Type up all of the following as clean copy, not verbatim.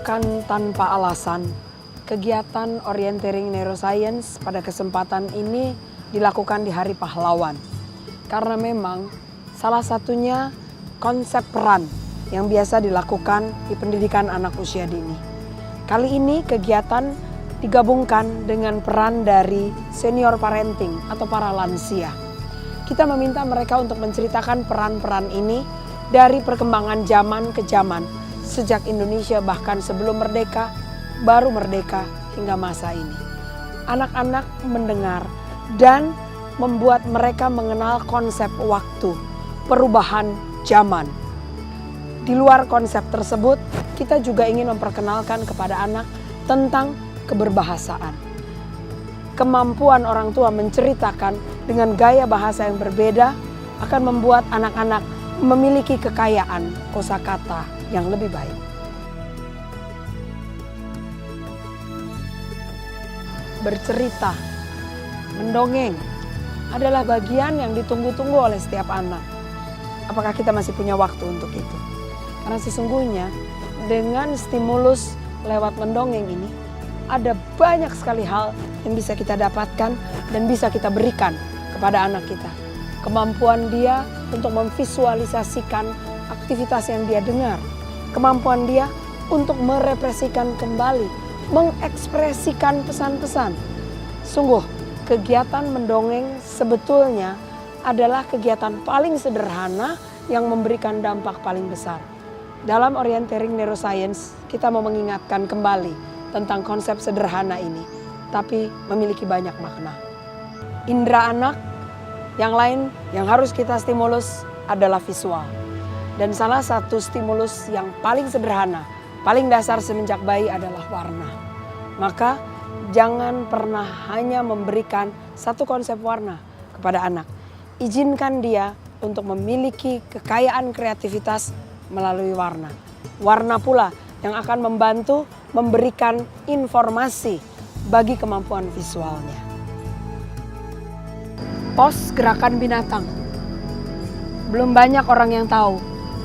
Bukan tanpa alasan, kegiatan orienteering neuroscience pada kesempatan ini dilakukan di Hari Pahlawan. Karena memang salah satunya konsep peran yang biasa dilakukan di pendidikan anak usia dini. Kali ini kegiatan digabungkan dengan peran dari senior parenting atau para lansia. Kita meminta mereka untuk menceritakan peran-peran ini dari perkembangan zaman ke zaman. Sejak Indonesia bahkan sebelum merdeka, baru merdeka hingga masa ini. Anak-anak mendengar dan membuat mereka mengenal konsep waktu, perubahan zaman. Di luar konsep tersebut, kita juga ingin memperkenalkan kepada anak tentang keberbahasaan. Kemampuan orang tua menceritakan dengan gaya bahasa yang berbeda akan membuat anak-anak memiliki kekayaan kosakata yang lebih baik. Bercerita, mendongeng adalah bagian yang ditunggu-tunggu oleh setiap anak. Apakah kita masih punya waktu untuk itu? Karena sesungguhnya dengan stimulus lewat mendongeng ini, ada banyak sekali hal yang bisa kita dapatkan dan bisa kita berikan kepada anak kita. Kemampuan dia untuk memvisualisasikan aktivitas yang dia dengar. Kemampuan dia untuk merepresikan kembali, mengekspresikan pesan-pesan. Sungguh, kegiatan mendongeng sebetulnya adalah kegiatan paling sederhana yang memberikan dampak paling besar. Dalam orienteering neuroscience, kita mau mengingatkan kembali tentang konsep sederhana ini, tapi memiliki banyak makna. Indra anak yang lain yang harus kita stimulus adalah visual. Dan salah satu stimulus yang paling sederhana, paling dasar semenjak bayi adalah warna. Maka jangan pernah hanya memberikan satu konsep warna kepada anak. Izinkan dia untuk memiliki kekayaan kreativitas melalui warna. Warna pula yang akan membantu memberikan informasi bagi kemampuan visualnya. Pos gerakan binatang. Belum banyak orang yang tahu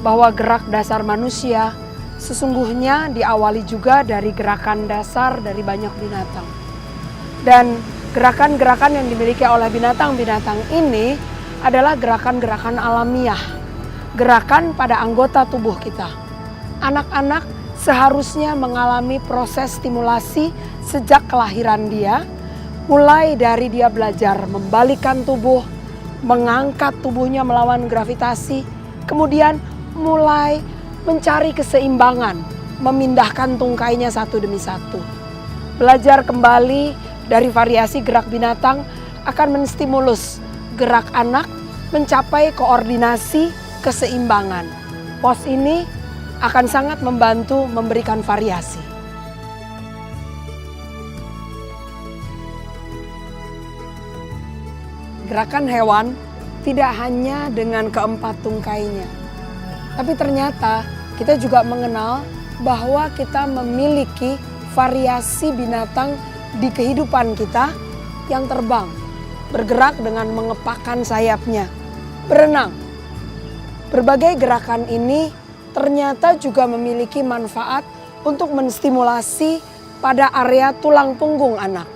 bahwa gerak dasar manusia sesungguhnya diawali juga dari gerakan dasar dari banyak binatang. Dan gerakan-gerakan yang dimiliki oleh binatang-binatang ini adalah gerakan-gerakan alamiah. Gerakan pada anggota tubuh kita. Anak-anak seharusnya mengalami proses stimulasi sejak kelahiran dia, mulai dari dia belajar membalikkan tubuh, mengangkat tubuhnya melawan gravitasi, kemudian mulai mencari keseimbangan, memindahkan tungkainya satu demi satu. Belajar kembali dari variasi gerak binatang akan menstimulus gerak anak mencapai koordinasi keseimbangan. Pos ini akan sangat membantu memberikan variasi. Gerakan hewan tidak hanya dengan keempat tungkainya. Tapi ternyata kita juga mengenal bahwa kita memiliki variasi binatang di kehidupan kita yang terbang, bergerak dengan mengepakkan sayapnya, berenang. Berbagai gerakan ini ternyata juga memiliki manfaat untuk menstimulasi pada area tulang punggung anak.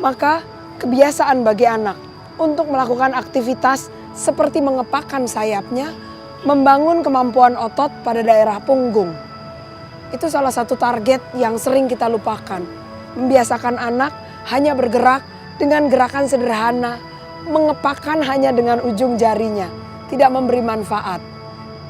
Maka kebiasaan bagi anak untuk melakukan aktivitas seperti mengepakkan sayapnya, membangun kemampuan otot pada daerah punggung. Itu salah satu target yang sering kita lupakan. Membiasakan anak hanya bergerak dengan gerakan sederhana, mengepakkan hanya dengan ujung jarinya, tidak memberi manfaat.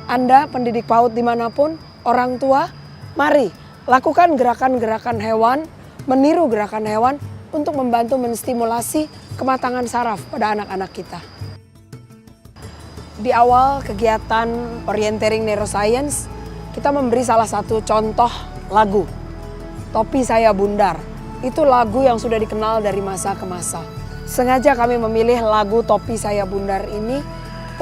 Anda pendidik PAUD dimanapun, orang tua, mari lakukan gerakan-gerakan hewan, meniru gerakan hewan untuk membantu menstimulasi kematangan saraf pada anak-anak kita. Di awal kegiatan orienteering neuroscience, kita memberi salah satu contoh lagu. Topi Saya Bundar. Itu lagu yang sudah dikenal dari masa ke masa. Sengaja kami memilih lagu Topi Saya Bundar ini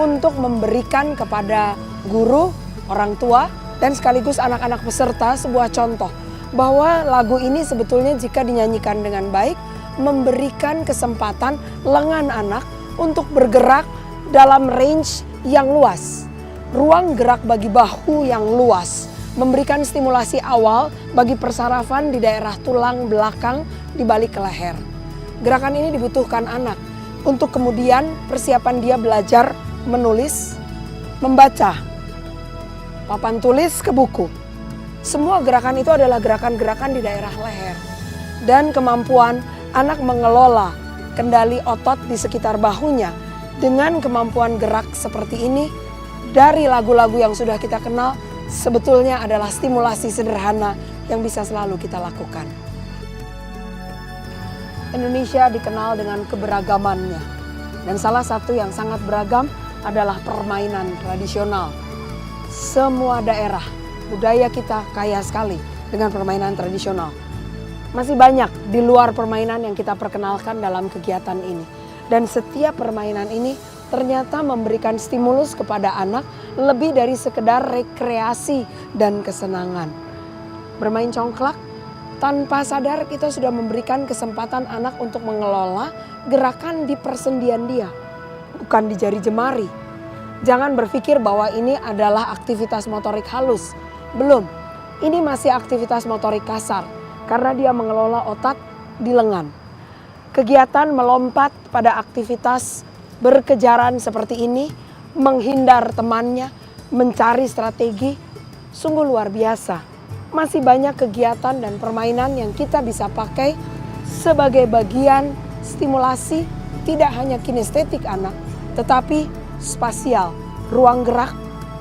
untuk memberikan kepada guru, orang tua, dan sekaligus anak-anak peserta sebuah contoh. Bahwa lagu ini sebetulnya jika dinyanyikan dengan baik, memberikan kesempatan lengan anak untuk bergerak dalam range yang luas, ruang gerak bagi bahu yang luas, memberikan stimulasi awal bagi persarafan di daerah tulang belakang di balik leher. Gerakan ini dibutuhkan anak untuk kemudian persiapan dia belajar menulis, membaca, papan tulis ke buku. Semua gerakan itu adalah gerakan-gerakan di daerah leher. Dan kemampuan anak mengelola kendali otot di sekitar bahunya dengan kemampuan gerak seperti ini dari lagu-lagu yang sudah kita kenal sebetulnya adalah stimulasi sederhana yang bisa selalu kita lakukan. Indonesia dikenal dengan keberagamannya dan salah satu yang sangat beragam adalah permainan tradisional. Semua daerah, budaya kita kaya sekali dengan permainan tradisional. Masih banyak di luar permainan yang kita perkenalkan dalam kegiatan ini. Dan setiap permainan ini ternyata memberikan stimulus kepada anak lebih dari sekedar rekreasi dan kesenangan. Bermain congklak, tanpa sadar kita sudah memberikan kesempatan anak untuk mengelola gerakan di persendian dia, bukan di jari jemari. Jangan berpikir bahwa ini adalah aktivitas motorik halus. Belum, ini masih aktivitas motorik kasar karena dia mengelola otot di lengan. Kegiatan melompat pada aktivitas berkejaran seperti ini, menghindar temannya, mencari strategi, sungguh luar biasa. Masih banyak kegiatan dan permainan yang kita bisa pakai sebagai bagian stimulasi tidak hanya kinestetik anak, tetapi spasial, ruang gerak,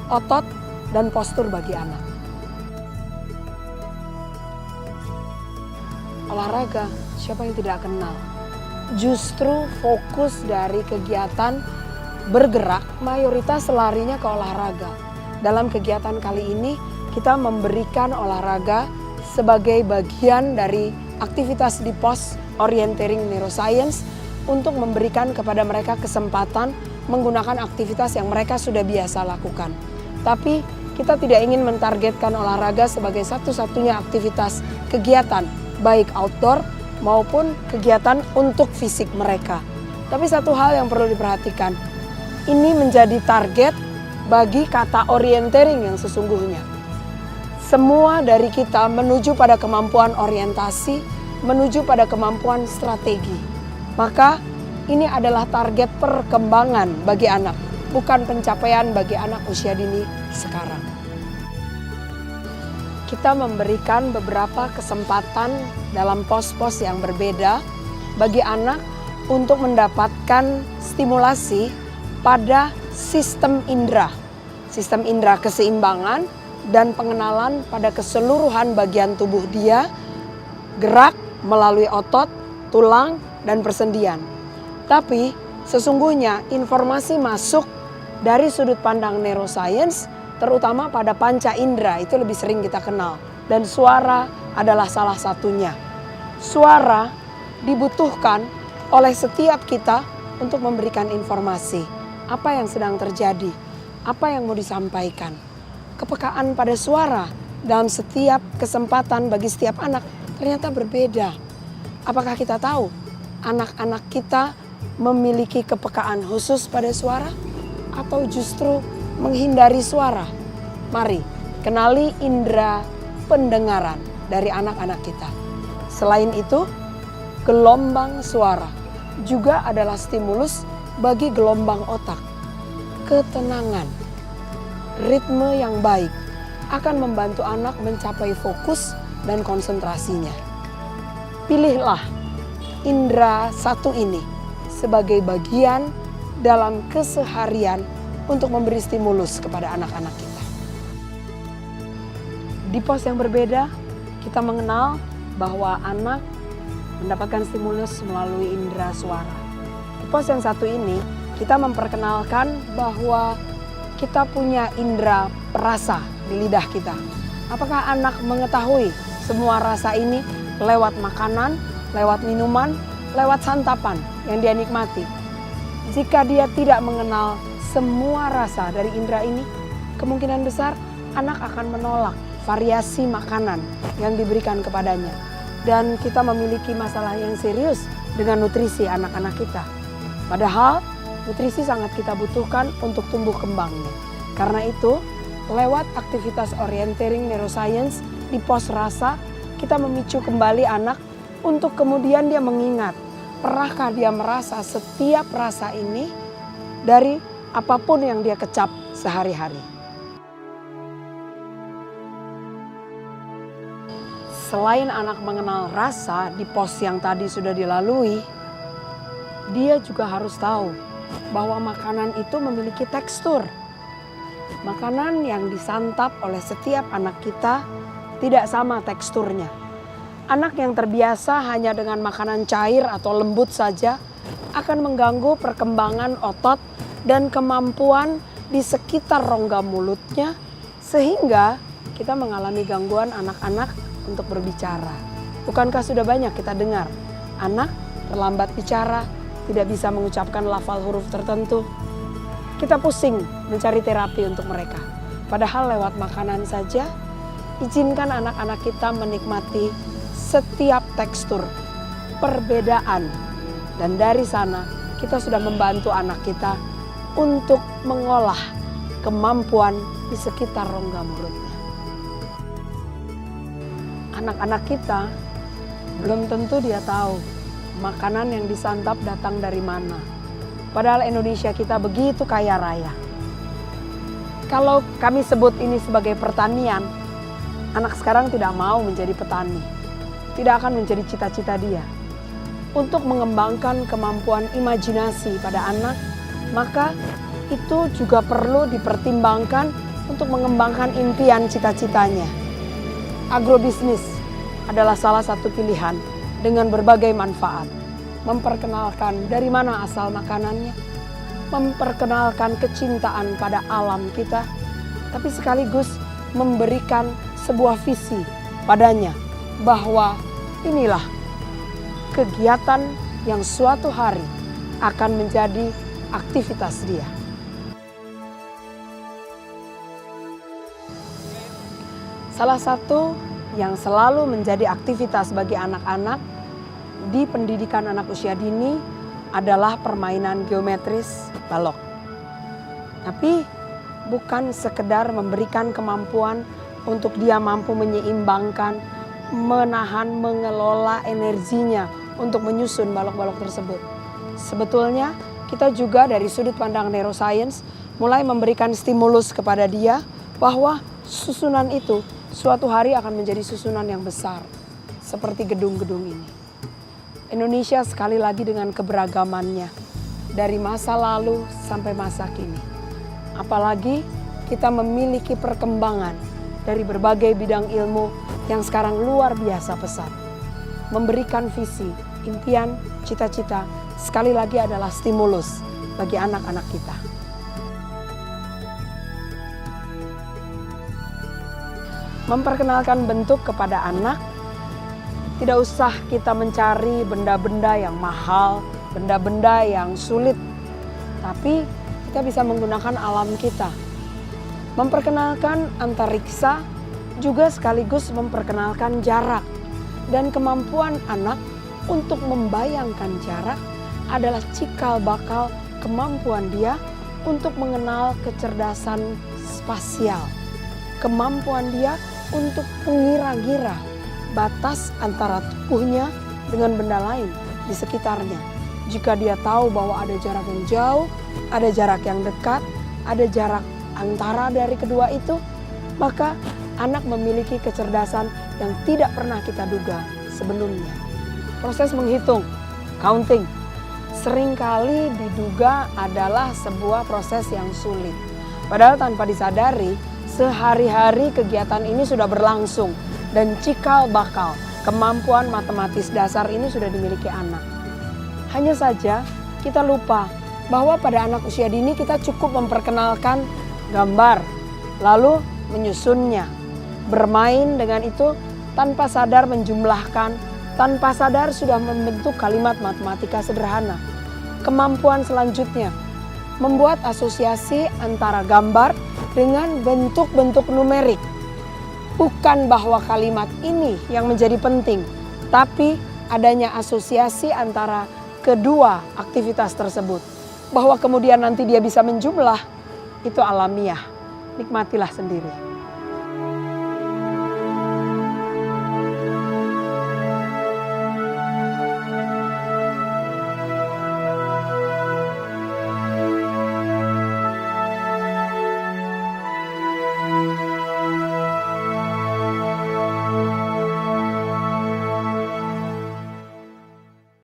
otot, dan postur bagi anak. Olahraga, siapa yang tidak kenal? Justru fokus dari kegiatan bergerak mayoritas larinya ke olahraga. Dalam kegiatan kali ini kita memberikan olahraga sebagai bagian dari aktivitas di pos orienteering neuroscience untuk memberikan kepada mereka kesempatan menggunakan aktivitas yang mereka sudah biasa lakukan. Tapi kita tidak ingin mentargetkan olahraga sebagai satu-satunya aktivitas kegiatan baik outdoor maupun kegiatan untuk fisik mereka. Tapi satu hal yang perlu diperhatikan, ini menjadi target bagi kata orienteering yang sesungguhnya. Semua dari kita menuju pada kemampuan orientasi, menuju pada kemampuan strategi. Maka ini adalah target perkembangan bagi anak, bukan pencapaian bagi anak usia dini sekarang. Kita memberikan beberapa kesempatan dalam pos-pos yang berbeda bagi anak untuk mendapatkan stimulasi pada sistem indera keseimbangan dan pengenalan pada keseluruhan bagian tubuh dia, gerak melalui otot, tulang, dan persendian. Tapi sesungguhnya informasi masuk dari sudut pandang neuroscience terutama pada panca indera, itu lebih sering kita kenal. Dan suara adalah salah satunya. Suara dibutuhkan oleh setiap kita untuk memberikan informasi. Apa yang sedang terjadi? Apa yang mau disampaikan? Kepekaan pada suara dalam setiap kesempatan bagi setiap anak ternyata berbeda. Apakah kita tahu anak-anak kita memiliki kepekaan khusus pada suara? Atau justru menghindari suara? Mari kenali indera pendengaran dari anak-anak kita. Selain itu, gelombang suara juga adalah stimulus bagi gelombang otak. Ketenangan, ritme yang baik akan membantu anak mencapai fokus dan konsentrasinya. Pilihlah indera satu ini sebagai bagian dalam keseharian untuk memberi stimulus kepada anak-anak kita. Di pos yang berbeda, kita mengenal bahwa anak mendapatkan stimulus melalui indera suara. Di pos yang satu ini, kita memperkenalkan bahwa kita punya indera perasa di lidah kita. Apakah anak mengetahui semua rasa ini lewat makanan, lewat minuman, lewat santapan yang dia nikmati? Jika dia tidak mengenal semua rasa dari indera ini, kemungkinan besar anak akan menolak variasi makanan yang diberikan kepadanya. Dan kita memiliki masalah yang serius dengan nutrisi anak-anak kita. Padahal nutrisi sangat kita butuhkan untuk tumbuh kembangnya. Karena itu lewat aktivitas orienteering neuroscience di pos rasa, kita memicu kembali anak untuk kemudian dia mengingat, pernahkah dia merasa setiap rasa ini dari apapun yang dia kecap sehari-hari. Selain anak mengenal rasa di pos yang tadi sudah dilalui, dia juga harus tahu bahwa makanan itu memiliki tekstur. Makanan yang disantap oleh setiap anak kita tidak sama teksturnya. Anak yang terbiasa hanya dengan makanan cair atau lembut saja akan mengganggu perkembangan otot dan kemampuan di sekitar rongga mulutnya, sehingga kita mengalami gangguan anak-anak untuk berbicara. Bukankah sudah banyak kita dengar anak terlambat bicara, tidak bisa mengucapkan lafal huruf tertentu? Kita pusing mencari terapi untuk mereka. Padahal lewat makanan saja, izinkan anak-anak kita menikmati setiap tekstur, perbedaan. Dan dari sana kita sudah membantu anak kita untuk mengolah kemampuan di sekitar rongga mulutnya. Anak-anak kita belum tentu dia tahu makanan yang disantap datang dari mana. Padahal Indonesia kita begitu kaya raya. Kalau kami sebut ini sebagai pertanian, anak sekarang tidak mau menjadi petani. Tidak akan menjadi cita-cita dia. Untuk mengembangkan kemampuan imajinasi pada anak, maka itu juga perlu dipertimbangkan untuk mengembangkan impian cita-citanya. Agrobisnis adalah salah satu pilihan dengan berbagai manfaat. Memperkenalkan dari mana asal makanannya, memperkenalkan kecintaan pada alam kita, tapi sekaligus memberikan sebuah visi padanya bahwa inilah kegiatan yang suatu hari akan menjadi aktivitas dia. Salah satu yang selalu menjadi aktivitas bagi anak-anak di pendidikan anak usia dini adalah permainan geometris balok. Tapi bukan sekedar memberikan kemampuan untuk dia mampu menyeimbangkan, menahan, mengelola energinya untuk menyusun balok-balok tersebut. Sebetulnya kita juga dari sudut pandang neuroscience mulai memberikan stimulus kepada dia bahwa susunan itu suatu hari akan menjadi susunan yang besar seperti gedung-gedung ini. Indonesia sekali lagi dengan keberagamannya dari masa lalu sampai masa kini. Apalagi kita memiliki perkembangan dari berbagai bidang ilmu yang sekarang luar biasa pesat. Memberikan visi, impian, cita-cita sekali lagi adalah stimulus bagi anak-anak kita. Memperkenalkan bentuk kepada anak, tidak usah kita mencari benda-benda yang mahal, benda-benda yang sulit. Tapi kita bisa menggunakan alam kita. Memperkenalkan antariksa juga sekaligus memperkenalkan jarak. Dan kemampuan anak untuk membayangkan jarak adalah cikal bakal kemampuan dia untuk mengenal kecerdasan spasial. Kemampuan dia untuk mengira-gira batas antara tubuhnya dengan benda lain di sekitarnya. Jika dia tahu bahwa ada jarak yang jauh, ada jarak yang dekat, ada jarak antara dari kedua itu, maka anak memiliki kecerdasan yang tidak pernah kita duga sebelumnya. Proses menghitung, counting, seringkali diduga adalah sebuah proses yang sulit. Padahal tanpa disadari, sehari-hari kegiatan ini sudah berlangsung. Dan cikal bakal kemampuan matematis dasar ini sudah dimiliki anak. Hanya saja kita lupa bahwa pada anak usia dini kita cukup memperkenalkan gambar, lalu menyusunnya. Bermain dengan itu tanpa sadar menjumlahkan, tanpa sadar sudah membentuk kalimat matematika sederhana. Kemampuan selanjutnya, membuat asosiasi antara gambar dengan bentuk-bentuk numerik. Bukan bahwa kalimat ini yang menjadi penting, tapi adanya asosiasi antara kedua aktivitas tersebut. Bahwa kemudian nanti dia bisa menjumlah, itu alamiah. nikmatilah sendiri.